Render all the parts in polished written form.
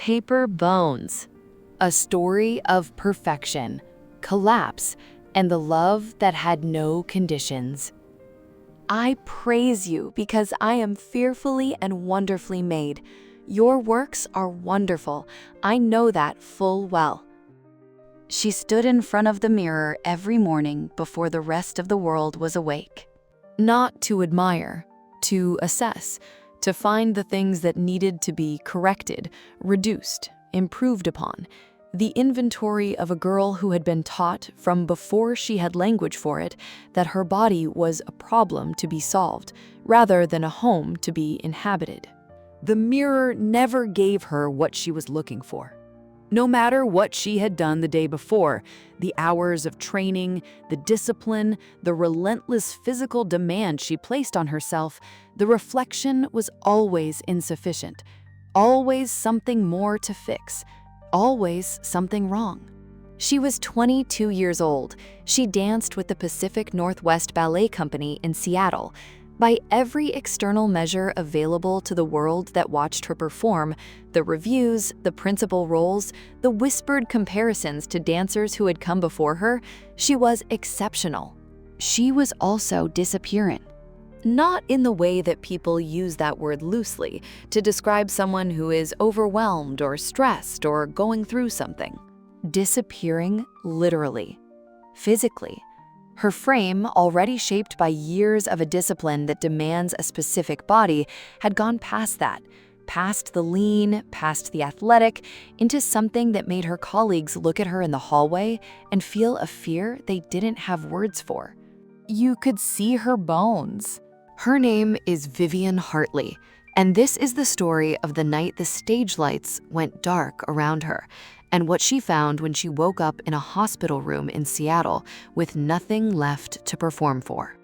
Paper Bones, a story of perfection, collapse, and the love that had no conditions. I praise you because I am fearfully and wonderfully made. Your works are wonderful. I know that full well. She stood in front of the mirror every morning before the rest of the world was awake. Not to admire, to assess, to find the things that needed to be corrected, reduced, improved upon. The inventory of a girl who had been taught from before she had language for it that her body was a problem to be solved, rather than a home to be inhabited. The mirror never gave her what she was looking for. No matter what she had done the day before, the hours of training, the discipline, the relentless physical demand she placed on herself, the reflection was always insufficient, always something more to fix, always something wrong. She was 22 years old. She danced with the Pacific Northwest Ballet Company in Seattle. By every external measure available to the world that watched her perform, the reviews, the principal roles, the whispered comparisons to dancers who had come before her, she was exceptional. She was also disappearing. Not in the way that people use that word loosely to describe someone who is overwhelmed or stressed or going through something. Disappearing literally, physically. Her frame, already shaped by years of a discipline that demands a specific body, had gone past that, past the lean, past the athletic, into something that made her colleagues look at her in the hallway and feel a fear they didn't have words for. You could see her bones. Her name is Vivienne Hartley, and this is the story of the night the stage lights went dark around her, and what she found when she woke up in a hospital room in Seattle with nothing left to perform for.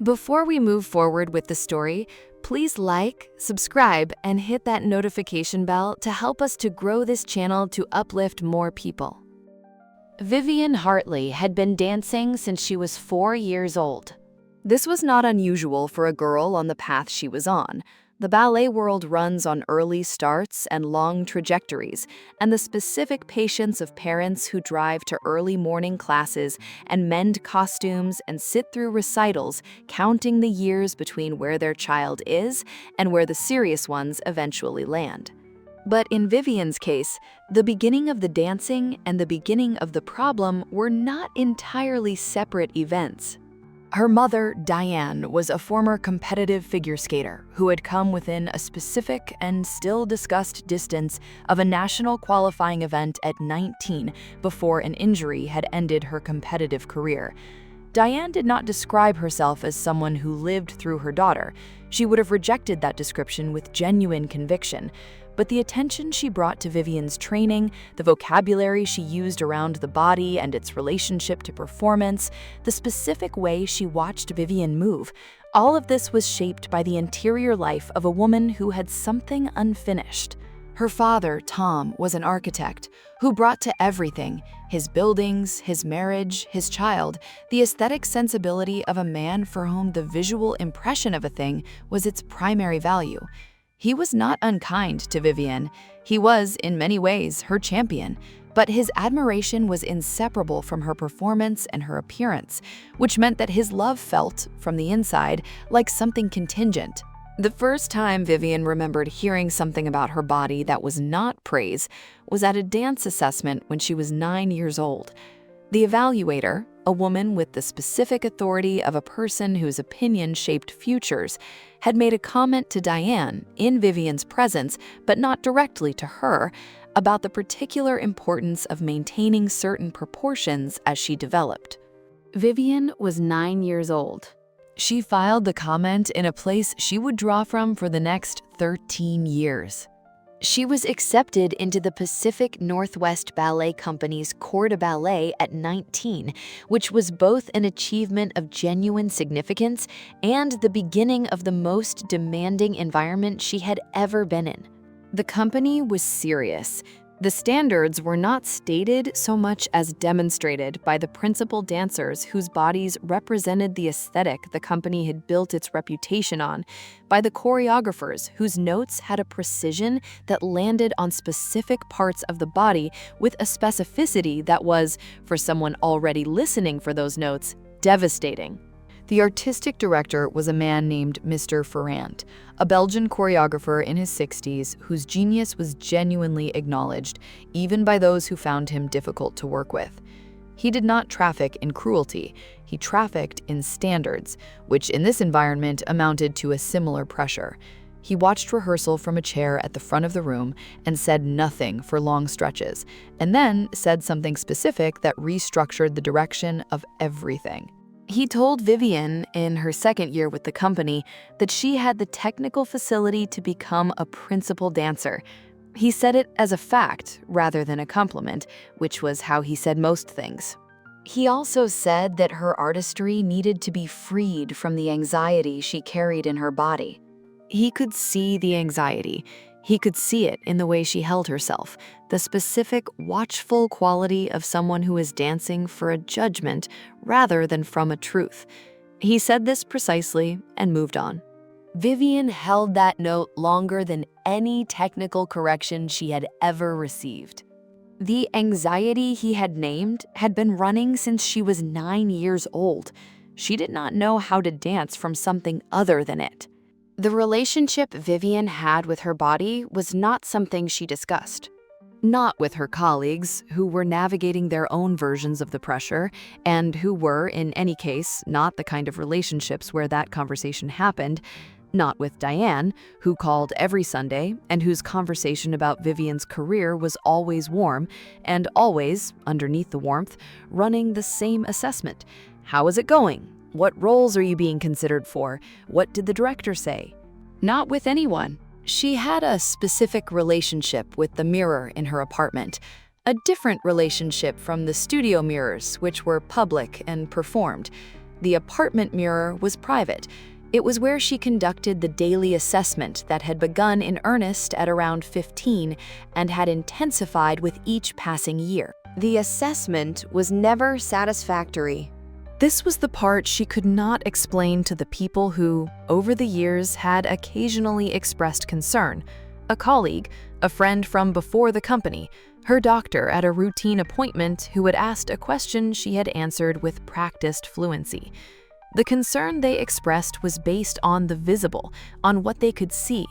Before we move forward with the story, please like, subscribe, and hit that notification bell to help us to grow this channel to uplift more people. Vivienne Hartley had been dancing since she was 4 years old. This was not unusual for a girl on the path she was on. The ballet world runs on early starts and long trajectories, and the specific patience of parents who drive to early morning classes and mend costumes and sit through recitals, counting the years between where their child is and where the serious ones eventually land. But in Vivienne's case, the beginning of the dancing and the beginning of the problem were not entirely separate events. Her mother, Diane, was a former competitive figure skater who had come within a specific and still discussed distance of a national qualifying event at 19 before an injury had ended her competitive career. Diane did not describe herself as someone who lived through her daughter. She would have rejected that description with genuine conviction. But the attention she brought to Vivienne's training, the vocabulary she used around the body and its relationship to performance, the specific way she watched Vivienne move, all of this was shaped by the interior life of a woman who had something unfinished. Her father, Tom, was an architect who brought to everything, his buildings, his marriage, his child, the aesthetic sensibility of a man for whom the visual impression of a thing was its primary value. He was not unkind to Vivienne. He was, in many ways, her champion, but his admiration was inseparable from her performance and her appearance, which meant that his love felt, from the inside, like something contingent. The first time Vivienne remembered hearing something about her body that was not praise was at a dance assessment when she was 9 years old. The evaluator, a woman with the specific authority of a person whose opinion shaped futures, had made a comment to Diane in Vivienne's presence, but not directly to her, about the particular importance of maintaining certain proportions as she developed. Vivienne was 9 years old. She filed the comment in a place she would draw from for the next 13 years. She was accepted into the Pacific Northwest Ballet Company's Corps de Ballet at 19, which was both an achievement of genuine significance and the beginning of the most demanding environment she had ever been in. The company was serious. The standards were not stated so much as demonstrated by the principal dancers whose bodies represented the aesthetic the company had built its reputation on, by the choreographers whose notes had a precision that landed on specific parts of the body with a specificity that was, for someone already listening for those notes, devastating. The artistic director was a man named Mr. Ferrand, a Belgian choreographer in his 60s whose genius was genuinely acknowledged, even by those who found him difficult to work with. He did not traffic in cruelty, he trafficked in standards, which in this environment amounted to a similar pressure. He watched rehearsal from a chair at the front of the room and said nothing for long stretches, and then said something specific that restructured the direction of everything. He told Vivienne, in her second year with the company, that she had the technical facility to become a principal dancer. He said it as a fact rather than a compliment, which was how he said most things. He also said that her artistry needed to be freed from the anxiety she carried in her body. He could see the anxiety. He could see it in the way she held herself, the specific, watchful quality of someone who is dancing for a judgment rather than from a truth. He said this precisely and moved on. Vivienne held that note longer than any technical correction she had ever received. The anxiety he had named had been running since she was 9 years old. She did not know how to dance from something other than it. The relationship Vivienne had with her body was not something she discussed. Not with her colleagues, who were navigating their own versions of the pressure, and who were, in any case, not the kind of relationships where that conversation happened. Not with Diane, who called every Sunday, and whose conversation about Vivienne's career was always warm, and always, underneath the warmth, running the same assessment. How is it going? What roles are you being considered for? What did the director say? Not with anyone. She had a specific relationship with the mirror in her apartment, a different relationship from the studio mirrors, which were public and performed. The apartment mirror was private. It was where she conducted the daily assessment that had begun in earnest at around 15 and had intensified with each passing year. The assessment was never satisfactory. This was the part she could not explain to the people who, over the years, had occasionally expressed concern. A colleague, a friend from before the company, her doctor at a routine appointment who had asked a question she had answered with practiced fluency. The concern they expressed was based on the visible, on what they could see.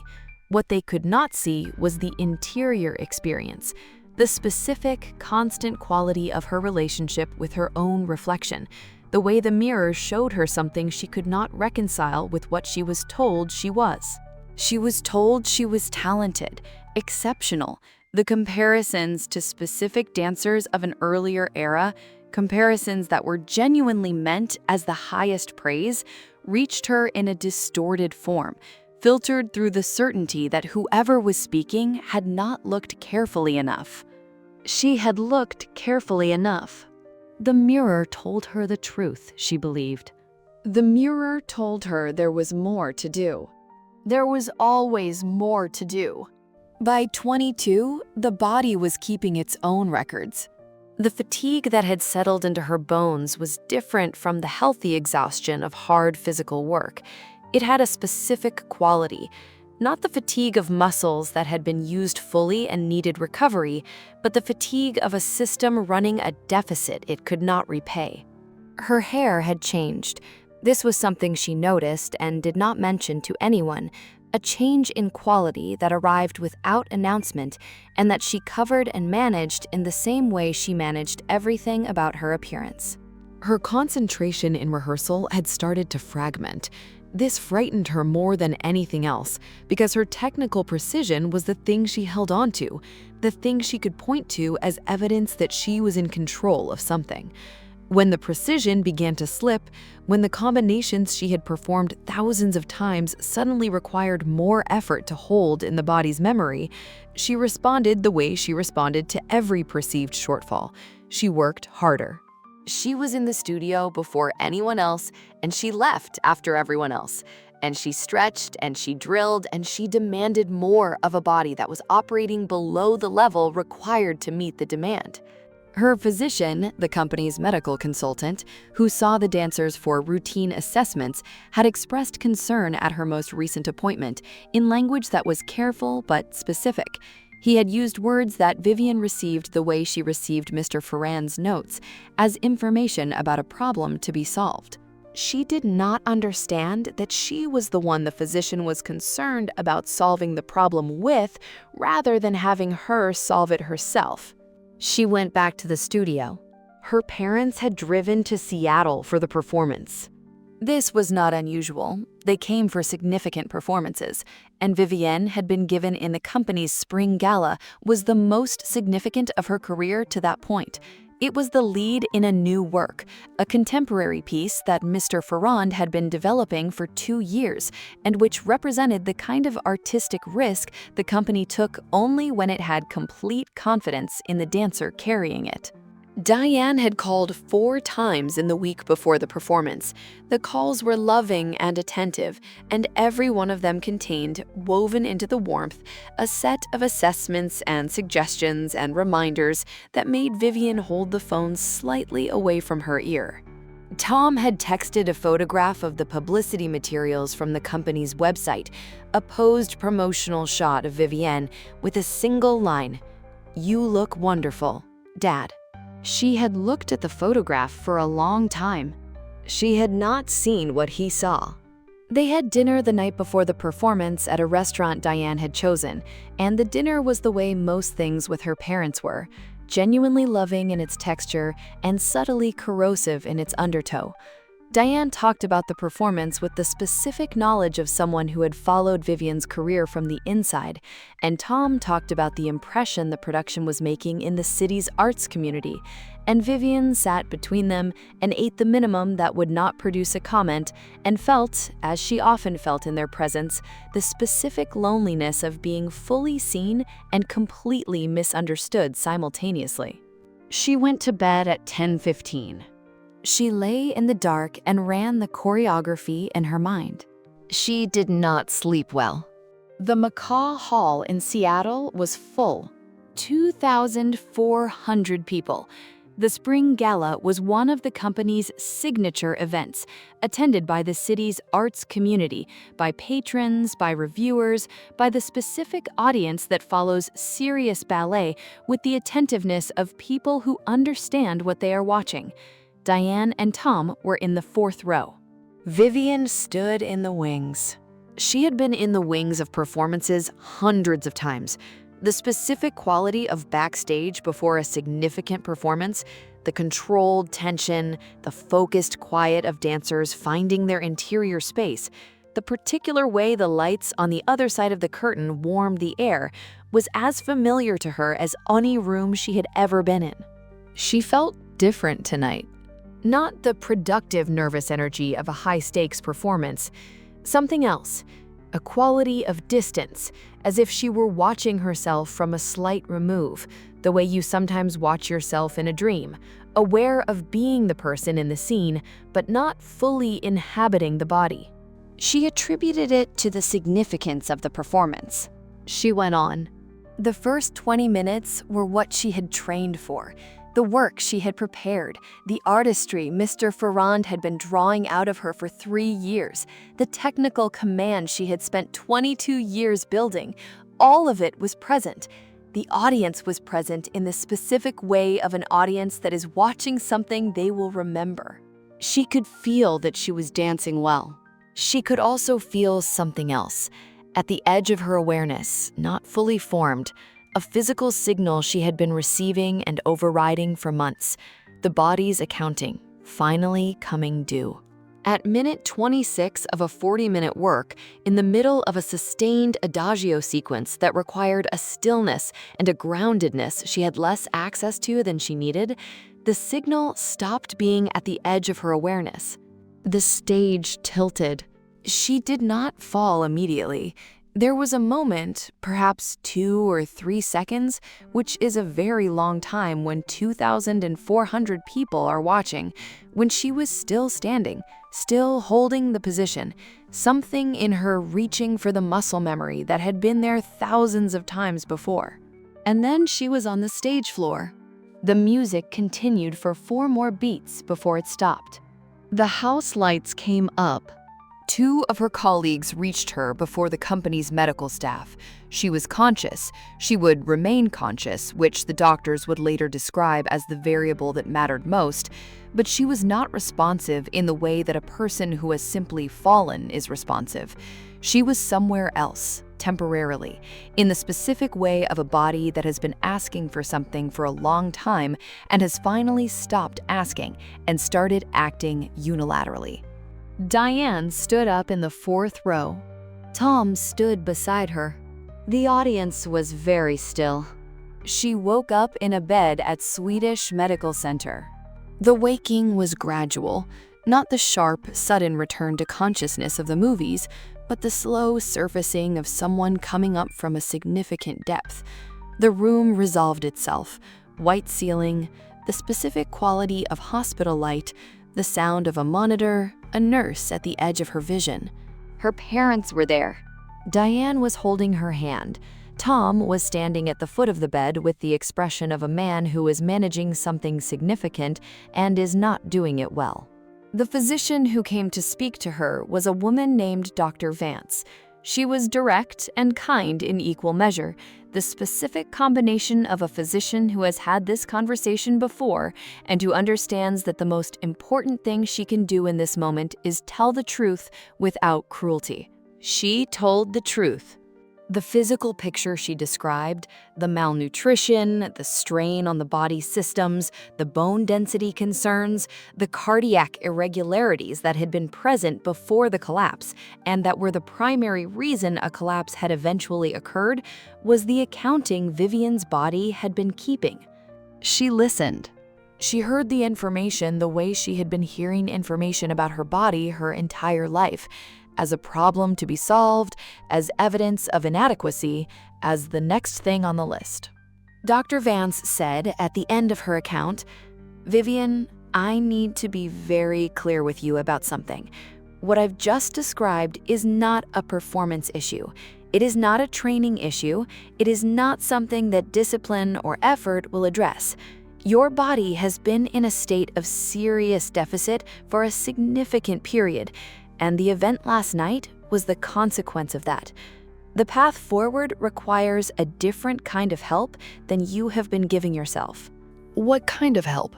What they could not see was the interior experience, the specific, constant quality of her relationship with her own reflection. The way the mirror showed her something she could not reconcile with what she was told she was. She was told she was talented, exceptional. The comparisons to specific dancers of an earlier era, comparisons that were genuinely meant as the highest praise, reached her in a distorted form, filtered through the certainty that whoever was speaking had not looked carefully enough. She had looked carefully enough. The mirror told her the truth, she believed. The mirror told her there was more to do. There was always more to do. By 22, the body was keeping its own records. The fatigue that had settled into her bones was different from the healthy exhaustion of hard physical work. It had a specific quality. Not the fatigue of muscles that had been used fully and needed recovery, but the fatigue of a system running a deficit it could not repay. Her hair had changed. This was something she noticed and did not mention to anyone, a change in quality that arrived without announcement and that she covered and managed in the same way she managed everything about her appearance. Her concentration in rehearsal had started to fragment. This frightened her more than anything else, because her technical precision was the thing she held on to, the thing she could point to as evidence that she was in control of something. When the precision began to slip, when the combinations she had performed thousands of times suddenly required more effort to hold in the body's memory, she responded the way she responded to every perceived shortfall. She worked harder. She was in the studio before anyone else, and she left after everyone else. and she stretched and she drilled and she demanded more of a body that was operating below the level required to meet the demand. Her physician, the company's medical consultant, who saw the dancers for routine assessments, had expressed concern at her most recent appointment in language that was careful but specific. He had used words that Vivienne received the way she received Mr. Ferrand's notes, as information about a problem to be solved. She did not understand that she was the one the physician was concerned about solving the problem with, rather than having her solve it herself. She went back to the studio. Her parents had driven to Seattle for the performance. This was not unusual. They came for significant performances, and Vivienne had been given in the company's spring gala was the most significant of her career to that point. It was the lead in a new work, a contemporary piece that Mr. Ferrand had been developing for 2 years, and which represented the kind of artistic risk the company took only when it had complete confidence in the dancer carrying it. Diane had called 4 times in the week before the performance. The calls were loving and attentive, and every one of them contained, woven into the warmth, a set of assessments and suggestions and reminders that made Vivienne hold the phone slightly away from her ear. Tom had texted a photograph of the publicity materials from the company's website, a posed promotional shot of Vivienne with a single line, "You look wonderful, Dad." She had looked at the photograph for a long time. She had not seen what he saw. They had dinner the night before the performance at a restaurant Diane had chosen, and the dinner was the way most things with her parents were, genuinely loving in its texture and subtly corrosive in its undertow. Diane talked about the performance with the specific knowledge of someone who had followed Vivienne's career from the inside, and Tom talked about the impression the production was making in the city's arts community, and Vivienne sat between them and ate the minimum that would not produce a comment and felt, as she often felt in their presence, the specific loneliness of being fully seen and completely misunderstood simultaneously. She went to bed at 10:15. She lay in the dark and ran the choreography in her mind. She did not sleep well. The Macaw Hall in Seattle was full, 2,400 people. The Spring Gala was one of the company's signature events, attended by the city's arts community, by patrons, by reviewers, by the specific audience that follows serious ballet with the attentiveness of people who understand what they are watching. Diane and Tom were in the 4th row. Vivienne stood in the wings. She had been in the wings of performances hundreds of times. The specific quality of backstage before a significant performance, the controlled tension, the focused quiet of dancers finding their interior space, the particular way the lights on the other side of the curtain warmed the air, was as familiar to her as any room she had ever been in. She felt different tonight. Not the productive nervous energy of a high-stakes performance, something else, a quality of distance, as if she were watching herself from a slight remove, the way you sometimes watch yourself in a dream, aware of being the person in the scene, but not fully inhabiting the body. She attributed it to the significance of the performance. She went on. The first 20 minutes were what she had trained for. The work she had prepared, the artistry Mr. Ferrand had been drawing out of her for 3 years, the technical command she had spent 22 years building, all of it was present. The audience was present in the specific way of an audience that is watching something they will remember. She could feel that she was dancing well. She could also feel something else. At the edge of her awareness, not fully formed, a physical signal she had been receiving and overriding for months, the body's accounting, finally coming due. At minute 26 of a 40-minute work, in the middle of a sustained adagio sequence that required a stillness and a groundedness she had less access to than she needed, the signal stopped being at the edge of her awareness. The stage tilted. She did not fall immediately. There was a moment, perhaps 2 or 3 seconds, which is a very long time when 2,400 people are watching, when she was still standing, still holding the position, something in her reaching for the muscle memory that had been there thousands of times before. And then she was on the stage floor. The music continued for 4 more beats before it stopped. The house lights came up. 2 of her colleagues reached her before the company's medical staff. She was conscious. She would remain conscious, which the doctors would later describe as the variable that mattered most, but she was not responsive in the way that a person who has simply fallen is responsive. She was somewhere else, temporarily, in the specific way of a body that has been asking for something for a long time and has finally stopped asking and started acting unilaterally. Diane stood up in the 4th row. Tom stood beside her. The audience was very still. She woke up in a bed at Swedish Medical Center. The waking was gradual, not the sharp, sudden return to consciousness of the movies, but the slow surfacing of someone coming up from a significant depth. The room resolved itself. White ceiling, the specific quality of hospital light, the sound of a monitor, a nurse at the edge of her vision. Her parents were there. Diane was holding her hand. Tom was standing at the foot of the bed with the expression of a man who is managing something significant and is not doing it well. The physician who came to speak to her was a woman named Dr. Vance. She was direct and kind in equal measure, the specific combination of a physician who has had this conversation before and who understands that the most important thing she can do in this moment is tell the truth without cruelty. She told the truth. The physical picture she described, the malnutrition, the strain on the body systems, the bone density concerns, the cardiac irregularities that had been present before the collapse, and that were the primary reason a collapse had eventually occurred, was the accounting Vivienne's body had been keeping. She listened. She heard the information the way she had been hearing information about her body her entire life, as a problem to be solved, as evidence of inadequacy, as the next thing on the list. Dr. Vance said at the end of her account, "Vivienne, I need to be very clear with you about something. What I've just described is not a performance issue. It is not a training issue. It is not something that discipline or effort will address. Your body has been in a state of serious deficit for a significant period, and the event last night was the consequence of that. The path forward requires a different kind of help than you have been giving yourself." "What kind of help?"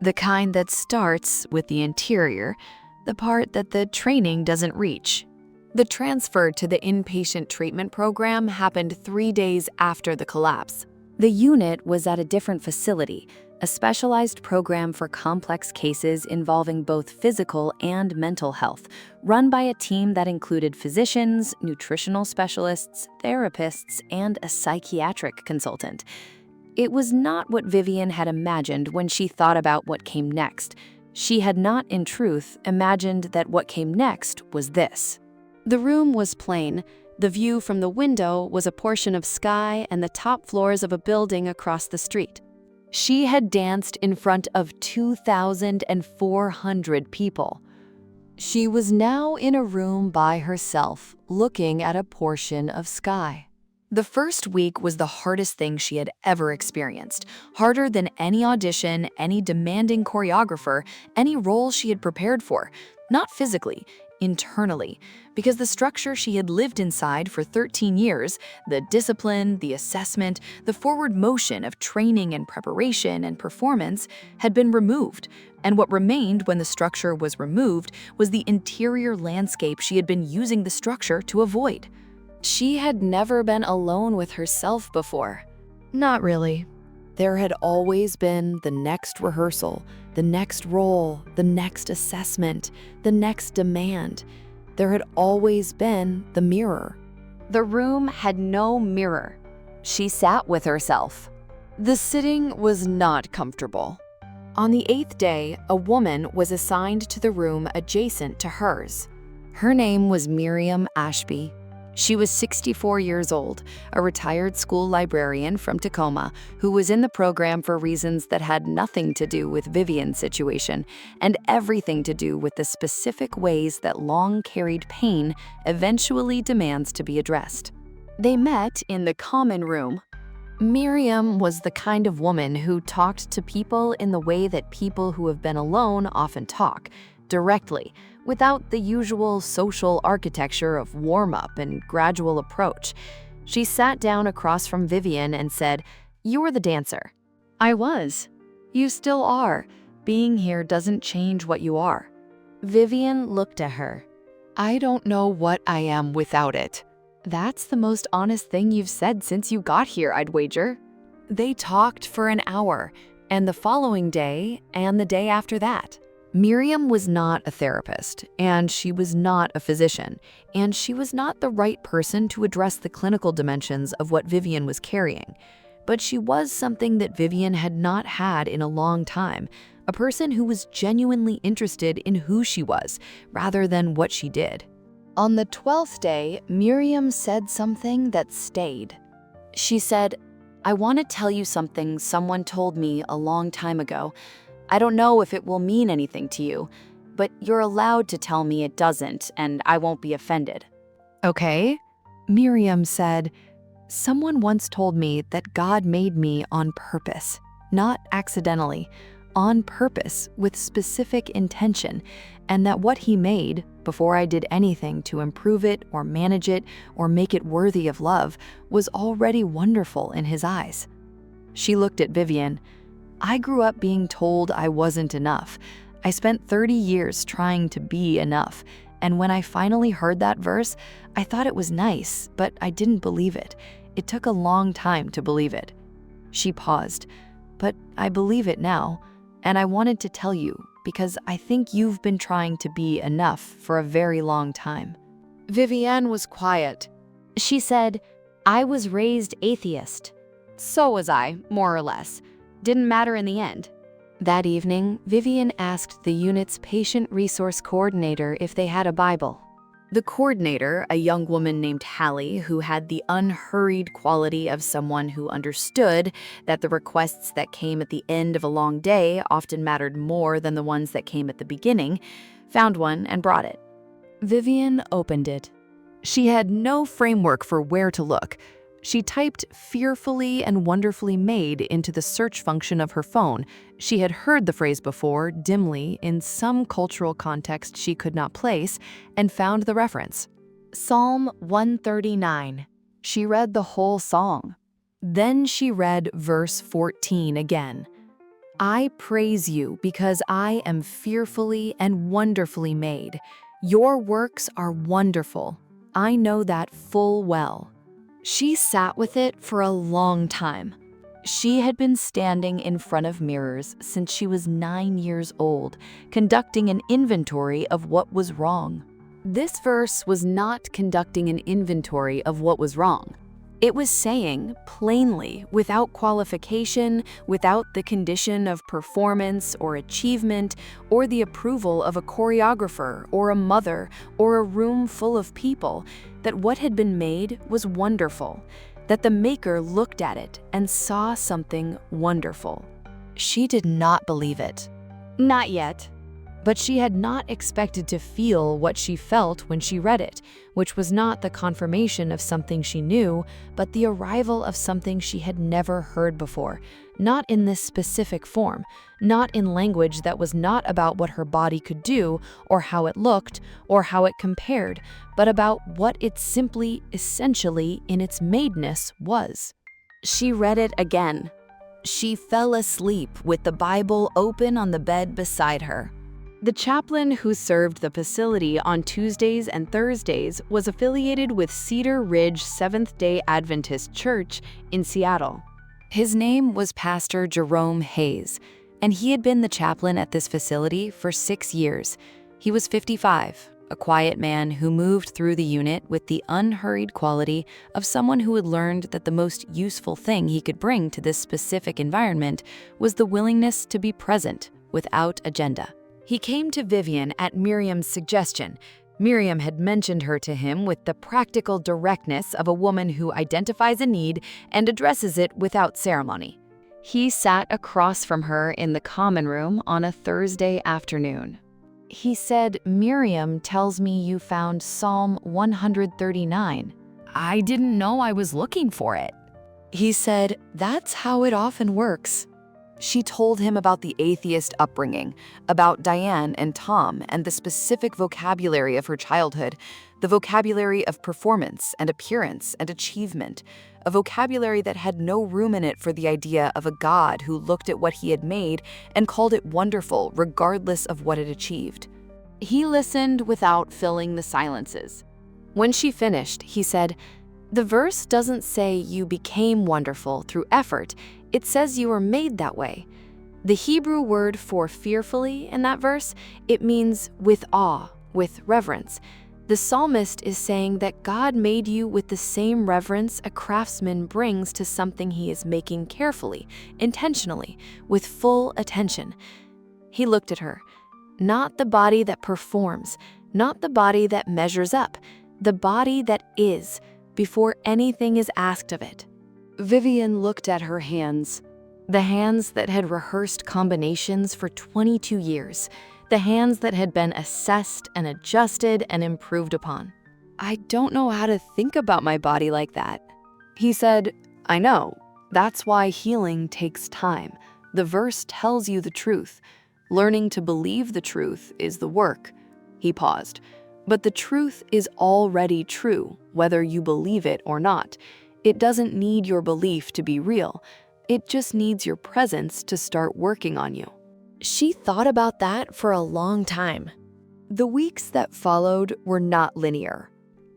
"The kind that starts with the interior, the part that the training doesn't reach." The transfer to the inpatient treatment program happened 3 days after the collapse. The unit was at a different facility, a specialized program for complex cases involving both physical and mental health, run by a team that included physicians, nutritional specialists, therapists, and a psychiatric consultant. It was not what Vivienne had imagined when she thought about what came next. She had not, in truth, imagined that what came next was this. The room was plain. The view from the window was a portion of sky and the top floors of a building across the street. She had danced in front of 2,400 people. She was now in a room by herself, looking at a portion of sky. The first week was the hardest thing she had ever experienced, harder than any audition, any demanding choreographer, any role she had prepared for, not physically, internally, because the structure she had lived inside for 13 years, the discipline, the assessment, the forward motion of training and preparation and performance had been removed, and what remained when the structure was removed was the interior landscape she had been using the structure to avoid. She had never been alone with herself before. Not really. There had always been the next rehearsal, the next role, the next assessment, the next demand. There had always been the mirror. The room had no mirror. She sat with herself. The sitting was not comfortable. On the 8th day, a woman was assigned to the room adjacent to hers. Her name was Miriam Ashby. She was 64 years old, a retired school librarian from Tacoma who was in the program for reasons that had nothing to do with Vivienne's situation and everything to do with the specific ways that long-carried pain eventually demands to be addressed. They met in the common room. Miriam was the kind of woman who talked to people in the way that people who have been alone often talk, directly, without the usual social architecture of warm-up and gradual approach. She sat down across from Vivienne and said, "You were the dancer." "I was. You still are. Being here doesn't change what you are." Vivienne looked at her. "I don't know what I am without it." "That's the most honest thing you've said since you got here, I'd wager." They talked for an hour, and the following day, and the day after that. Miriam was not a therapist, and she was not a physician, and she was not the right person to address the clinical dimensions of what Vivienne was carrying. But she was something that Vivienne had not had in a long time, a person who was genuinely interested in who she was, rather than what she did. On the 12th day, Miriam said something that stayed. She said, "I want to tell you something someone told me a long time ago. I don't know if it will mean anything to you, but you're allowed to tell me it doesn't, and I won't be offended." "Okay." Miriam said, "Someone once told me that God made me on purpose, not accidentally, on purpose with specific intention, and that what he made, before I did anything to improve it or manage it or make it worthy of love, was already wonderful in his eyes." She looked at Vivienne. "I grew up being told I wasn't enough. I spent 30 years trying to be enough, and when I finally heard that verse, I thought it was nice, but I didn't believe it. It took a long time to believe it." She paused. "But I believe it now, and I wanted to tell you because I think you've been trying to be enough for a very long time." Vivienne was quiet. She said, "I was raised atheist." "So was I, more or less. Didn't matter in the end." That evening, Vivienne asked the unit's patient resource coordinator if they had a Bible. The coordinator, a young woman named Hallie, who had the unhurried quality of someone who understood that the requests that came at the end of a long day often mattered more than the ones that came at the beginning, found one and brought it. Vivienne opened it. She had no framework for where to look. She typed "fearfully and wonderfully made" into the search function of her phone. She had heard the phrase before, dimly, in some cultural context she could not place, and found the reference. Psalm 139. She read the whole song. Then she read verse 14 again. "I praise you because I am fearfully and wonderfully made. Your works are wonderful. I know that full well." She sat with it for a long time. She had been standing in front of mirrors since she was 9 years old, conducting an inventory of what was wrong. This verse was not conducting an inventory of what was wrong. It was saying, plainly, without qualification, without the condition of performance or achievement, or the approval of a choreographer or a mother or a room full of people, that what had been made was wonderful, that the maker looked at it and saw something wonderful. She did not believe it. Not yet. But she had not expected to feel what she felt when she read it, which was not the confirmation of something she knew, but the arrival of something she had never heard before, not in this specific form, not in language that was not about what her body could do, or how it looked, or how it compared, but about what it simply, essentially, in its madeness was. She read it again. She fell asleep with the Bible open on the bed beside her. The chaplain who served the facility on Tuesdays and Thursdays was affiliated with Cedar Ridge Seventh-day Adventist Church in Seattle. His name was Pastor Jerome Hayes, and he had been the chaplain at this facility for 6 years. He was 55, a quiet man who moved through the unit with the unhurried quality of someone who had learned that the most useful thing he could bring to this specific environment was the willingness to be present without agenda. He came to Vivienne at Miriam's suggestion. Miriam had mentioned her to him with the practical directness of a woman who identifies a need and addresses it without ceremony. He sat across from her in the common room on a Thursday afternoon. He said, "Miriam tells me you found Psalm 139. I didn't know I was looking for it." He said, "That's how it often works." She told him about the atheist upbringing, about Diane and Tom and the specific vocabulary of her childhood, the vocabulary of performance and appearance and achievement, a vocabulary that had no room in it for the idea of a God who looked at what he had made and called it wonderful regardless of what it achieved. He listened without filling the silences. When she finished, he said, "The verse doesn't say you became wonderful through effort. It says you were made that way. The Hebrew word for fearfully in that verse, it means with awe, with reverence. The psalmist is saying that God made you with the same reverence a craftsman brings to something he is making carefully, intentionally, with full attention." He looked at her. Not the body that performs, not the body that measures up, the body that is, before anything is asked of it. Vivienne looked at her hands, the hands that had rehearsed combinations for 22 years, the hands that had been assessed and adjusted and improved upon. "I don't know how to think about my body like that." He said, "I know. That's why healing takes time. The verse tells you the truth. Learning to believe the truth is the work." He paused. "But the truth is already true, whether you believe it or not. It doesn't need your belief to be real. It just needs your presence to start working on you." She thought about that for a long time. The weeks that followed were not linear.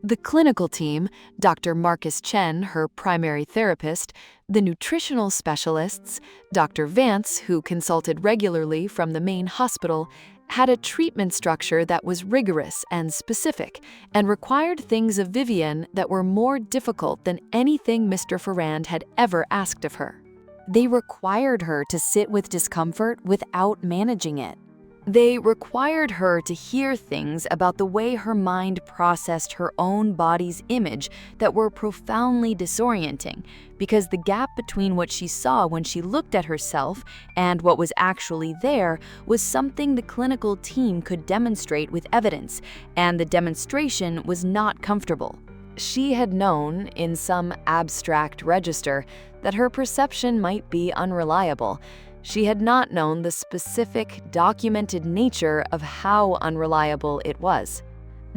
The clinical team, Dr. Marcus Chen, her primary therapist, the nutritional specialists, Dr. Vance, who consulted regularly from the main hospital, had a treatment structure that was rigorous and specific and required things of Vivienne that were more difficult than anything Mr. Ferrand had ever asked of her. They required her to sit with discomfort without managing it. They required her to hear things about the way her mind processed her own body's image that were profoundly disorienting, because the gap between what she saw when she looked at herself and what was actually there was something the clinical team could demonstrate with evidence, and the demonstration was not comfortable. She had known, in some abstract register, that her perception might be unreliable. She had not known the specific, documented nature of how unreliable it was.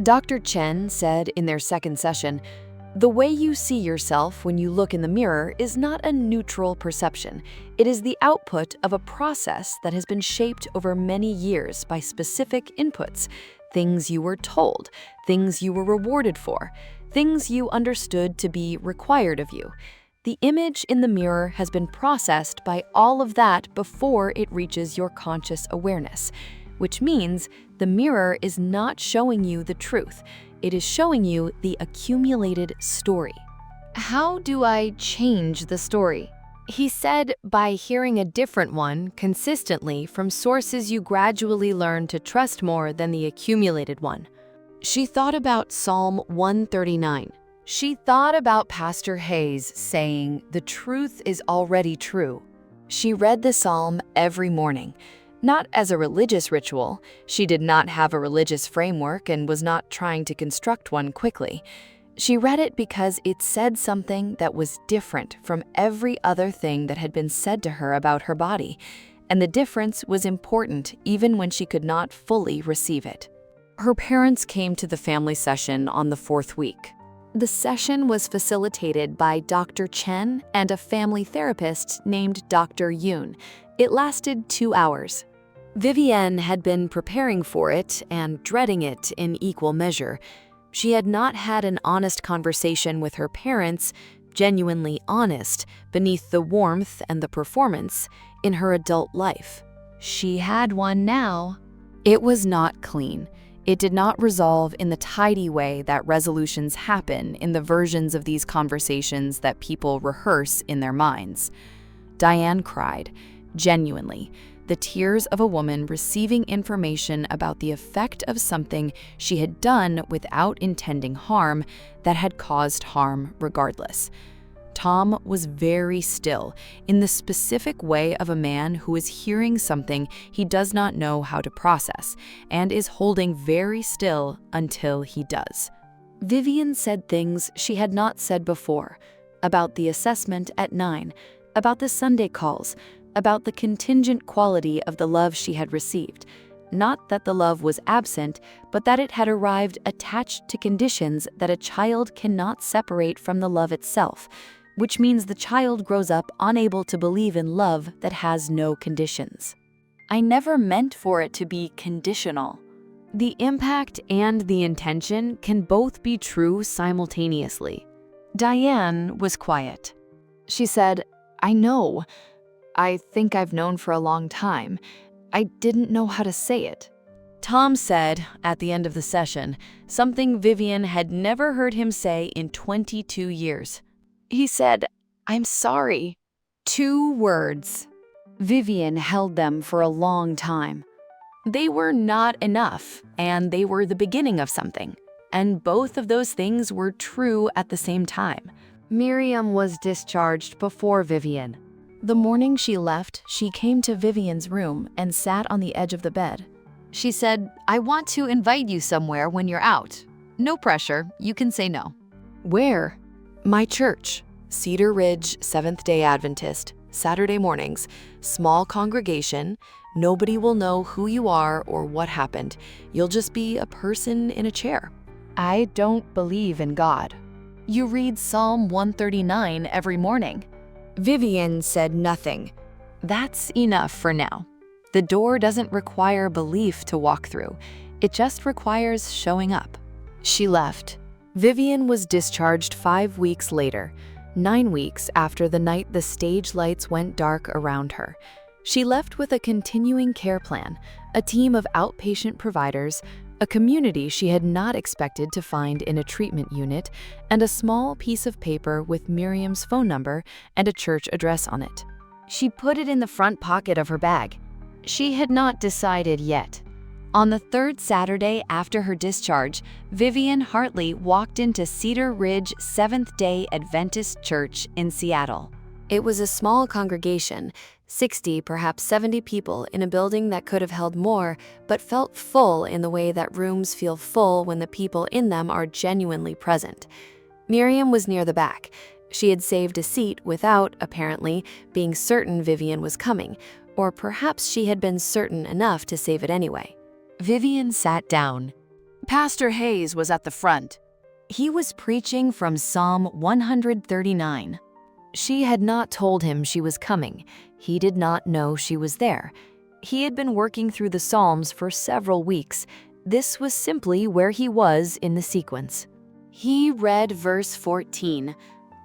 Dr. Chen said in their second session, "The way you see yourself when you look in the mirror is not a neutral perception. It is the output of a process that has been shaped over many years by specific inputs, things you were told, things you were rewarded for, things you understood to be required of you. The image in the mirror has been processed by all of that before it reaches your conscious awareness, which means the mirror is not showing you the truth. It is showing you the accumulated story." How do I change the story? He said, by hearing a different one consistently from sources you gradually learn to trust more than the accumulated one. She thought about Psalm 139. She thought about Pastor Hayes saying, "The truth is already true." She read the psalm every morning, not as a religious ritual. She did not have a religious framework and was not trying to construct one quickly. She read it because it said something that was different from every other thing that had been said to her about her body, and the difference was important even when she could not fully receive it. Her parents came to the family session on the 4th week. The session was facilitated by Dr. Chen and a family therapist named Dr. Yoon. It lasted 2 hours. Vivienne had been preparing for it and dreading it in equal measure. She had not had an honest conversation with her parents, genuinely honest, beneath the warmth and the performance, in her adult life. She had one now. It was not clean. It did not resolve in the tidy way that resolutions happen in the versions of these conversations that people rehearse in their minds. Diane cried, genuinely. the tears of a woman receiving information about the effect of something she had done without intending harm that had caused harm regardless. Tom was very still, in the specific way of a man who is hearing something he does not know how to process, and is holding very still until he does. Vivienne said things she had not said before, about the assessment at 9, about the Sunday calls, about the contingent quality of the love she had received. Not that the love was absent, but that it had arrived attached to conditions that a child cannot separate from the love itself, which means the child grows up unable to believe in love that has no conditions. I never meant for it to be conditional. The impact and the intention can both be true simultaneously. Diane was quiet. She said, "I know. I think I've known for a long time. I didn't know how to say it." Tom said, at the end of the session, something Vivienne had never heard him say in 22 years. He said, "I'm sorry." 2 words. Vivienne held them for a long time. They were not enough, and they were the beginning of something. And both of those things were true at the same time. Miriam was discharged before Vivienne. The morning she left, she came to Vivienne's room and sat on the edge of the bed. She said, "I want to invite you somewhere when you're out. No pressure, you can say no." "Where?" "My church, Cedar Ridge Seventh-day Adventist, Saturday mornings, small congregation. Nobody will know who you are or what happened. You'll just be a person in a chair." "I don't believe in God." "You read Psalm 139 every morning." Vivienne said nothing. "That's enough for now. The door doesn't require belief to walk through. It just requires showing up." She left. Vivienne was discharged 5 weeks later, 9 weeks after the night the stage lights went dark around her. She left with a continuing care plan, a team of outpatient providers, a community she had not expected to find in a treatment unit, and a small piece of paper with Miriam's phone number and a church address on it. She put it in the front pocket of her bag. She had not decided yet. On the 3rd Saturday after her discharge, Vivienne Hartley walked into Cedar Ridge Seventh-day Adventist Church in Seattle. It was a small congregation, 60, perhaps 70 people in a building that could have held more, but felt full in the way that rooms feel full when the people in them are genuinely present. Miriam was near the back. She had saved a seat without, apparently, being certain Vivienne was coming, or perhaps she had been certain enough to save it anyway. Vivienne sat down. Pastor Hayes was at the front. He was preaching from Psalm 139. She had not told him she was coming. He did not know she was there. He had been working through the Psalms for several weeks. This was simply where he was in the sequence. He read verse 14.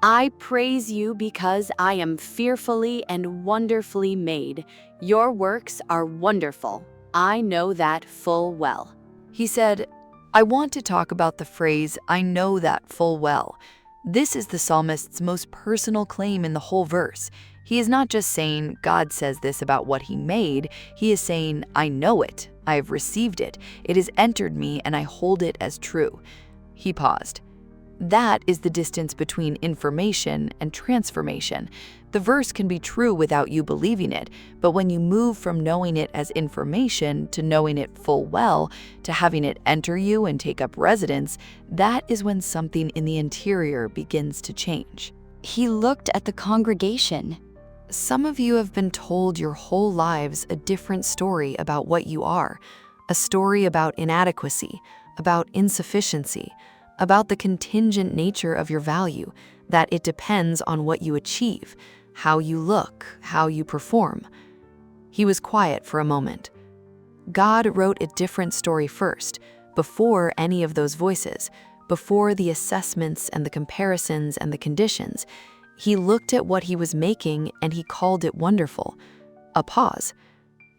"I praise you because I am fearfully and wonderfully made. Your works are wonderful. I know that full well." He said, "I want to talk about the phrase, 'I know that full well.' This is the psalmist's most personal claim in the whole verse. He is not just saying, God says this about what he made. He is saying, I know it. I have received it. It has entered me and I hold it as true." He paused. That is the distance between information and transformation. The verse can be true without you believing it, but when you move from knowing it as information to knowing it full well, to having it enter you and take up residence, that is when something in the interior begins to change. He looked at the congregation. Some of you have been told your whole lives a different story about what you are, a story about inadequacy, about insufficiency, about the contingent nature of your value, that it depends on what you achieve, how you look, how you perform. He was quiet for a moment. God wrote a different story first, before any of those voices, before the assessments and the comparisons and the conditions. He looked at what he was making and he called it wonderful. A pause.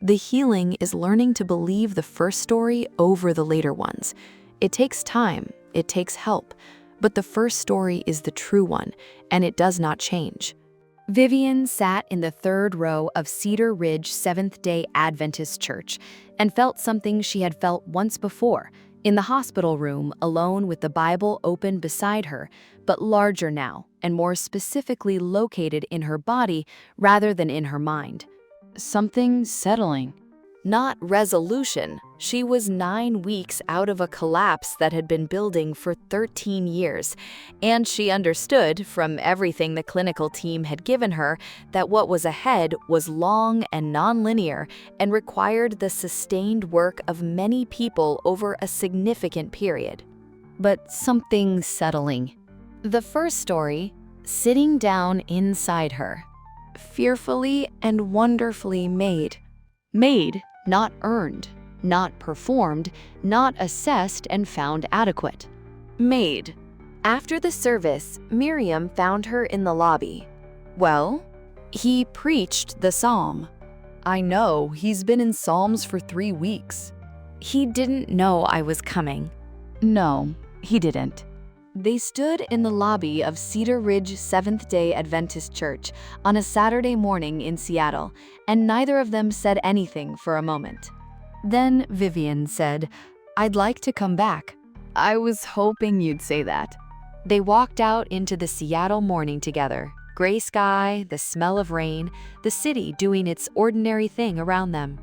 The healing is learning to believe the first story over the later ones. It takes time. It takes help, but the first story is the true one, and it does not change. Vivienne sat in the third row of Cedar Ridge Seventh-day Adventist Church and felt something she had felt once before, in the hospital room alone with the Bible open beside her, but larger now and more specifically located in her body rather than in her mind. Something settling. Not resolution. She was 9 weeks out of a collapse that had been building for 13 years, and she understood from everything the clinical team had given her that what was ahead was long and nonlinear and required the sustained work of many people over a significant period. But something settling. The first story, sitting down inside her. Fearfully and wonderfully made. Made, not earned, not performed, not assessed and found adequate. Made. After the service, Miriam found her in the lobby. Well, he preached the psalm. I know, he's been in Psalms for 3 weeks. He didn't know I was coming. No, he didn't. They stood in the lobby of Cedar Ridge Seventh-day Adventist Church on a Saturday morning in Seattle, and neither of them said anything for a moment. Then Vivienne said, "I'd like to come back." I was hoping you'd say that. They walked out into the Seattle morning together. Gray sky, the smell of rain, the city doing its ordinary thing around them.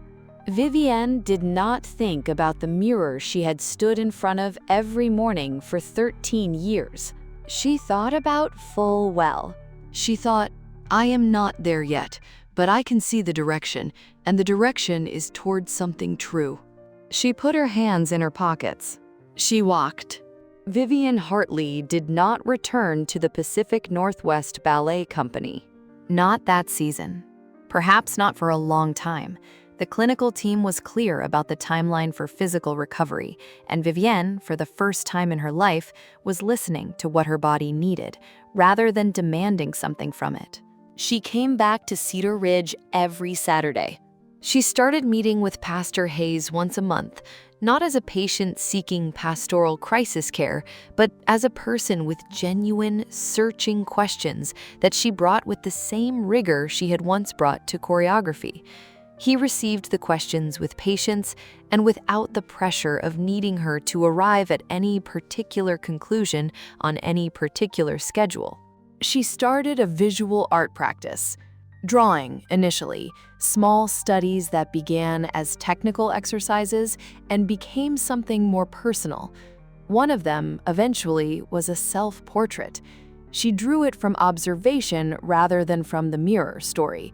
Vivienne did not think about the mirror she had stood in front of every morning for 13 years. She thought about full well. She thought, I am not there yet, but I can see the direction, and the direction is towards something true. She put her hands in her pockets. She walked. Vivienne Hartley did not return to the Pacific Northwest Ballet Company. Not that season. Perhaps not for a long time. The clinical team was clear about the timeline for physical recovery, and Vivienne, for the first time in her life, was listening to what her body needed, rather than demanding something from it. She came back to Cedar Ridge every Saturday. She started meeting with Pastor Hayes once a month, not as a patient seeking pastoral crisis care, but as a person with genuine, searching questions that she brought with the same rigor she had once brought to choreography. He received the questions with patience and without the pressure of needing her to arrive at any particular conclusion on any particular schedule. She started a visual art practice. Drawing, initially, small studies that began as technical exercises and became something more personal. One of them, eventually, was a self-portrait. She drew it from observation rather than from the mirror story.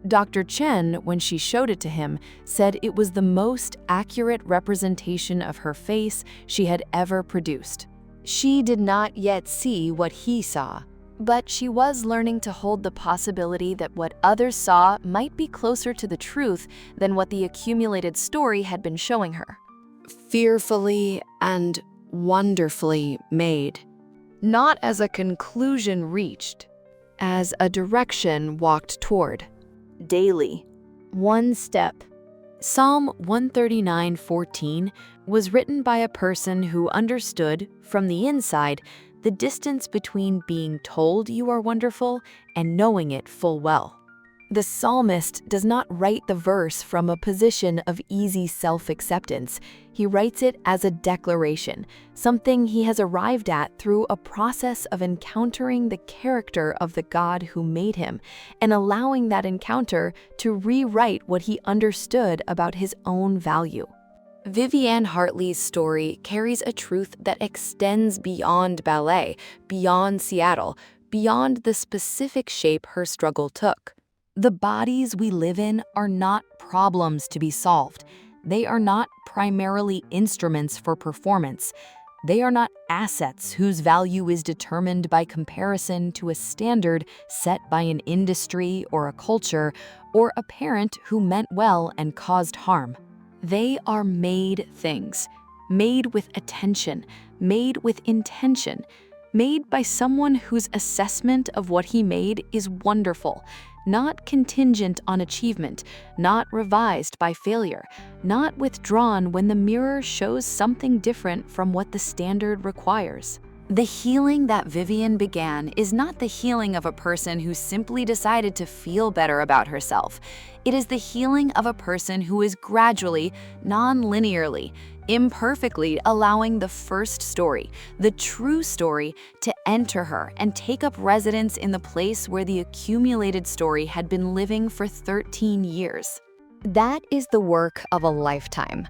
Dr. Chen, when she showed it to him, said it was the most accurate representation of her face she had ever produced. She did not yet see what he saw, but she was learning to hold the possibility that what others saw might be closer to the truth than what the accumulated story had been showing her. Fearfully and wonderfully made. Not as a conclusion reached, as a direction walked toward. Daily, one step. Psalm 139:14 was written by a person who understood, from the inside, the distance between being told you are wonderful and knowing it full well. The psalmist does not write the verse from a position of easy self-acceptance. He writes it as a declaration, something he has arrived at through a process of encountering the character of the God who made him and allowing that encounter to rewrite what he understood about his own value. Vivienne Hartley's story carries a truth that extends beyond ballet, beyond Seattle, beyond the specific shape her struggle took. The bodies we live in are not problems to be solved. They are not primarily instruments for performance. They are not assets whose value is determined by comparison to a standard set by an industry or a culture or a parent who meant well and caused harm. They are made things, made with attention, made with intention, made by someone whose assessment of what he made is wonderful, not contingent on achievement, not revised by failure, not withdrawn when the mirror shows something different from what the standard requires. The healing that Vivienne began is not the healing of a person who simply decided to feel better about herself. It is the healing of a person who is gradually, non-linearly, imperfectly allowing the first story, the true story, to enter her and take up residence in the place where the accumulated story had been living for 13 years. That is the work of a lifetime.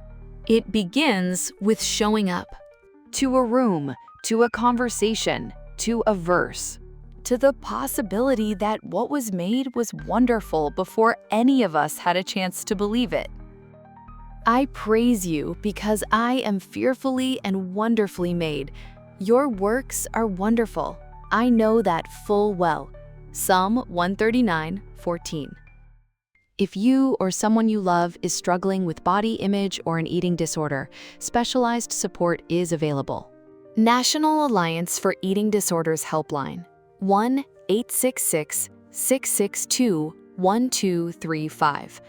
It begins with showing up. To a room, to a conversation, to a verse, to the possibility that what was made was wonderful before any of us had a chance to believe it. I praise you because I am fearfully and wonderfully made. Your works are wonderful. I know that full well. Psalm 139:14. If you or someone you love is struggling with body image or an eating disorder, specialized support is available. National Alliance for Eating Disorders Helpline, 1-866-662-1235,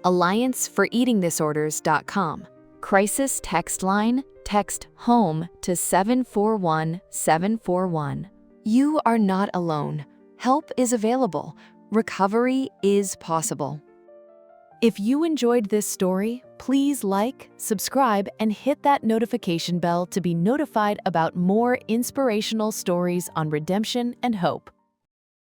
allianceforeatingdisorders.com. Crisis text line, text HOME to 741-741. You are not alone. Help is available. Recovery is possible. If you enjoyed this story, please like, subscribe, and hit that notification bell to be notified about more inspirational stories on redemption and hope.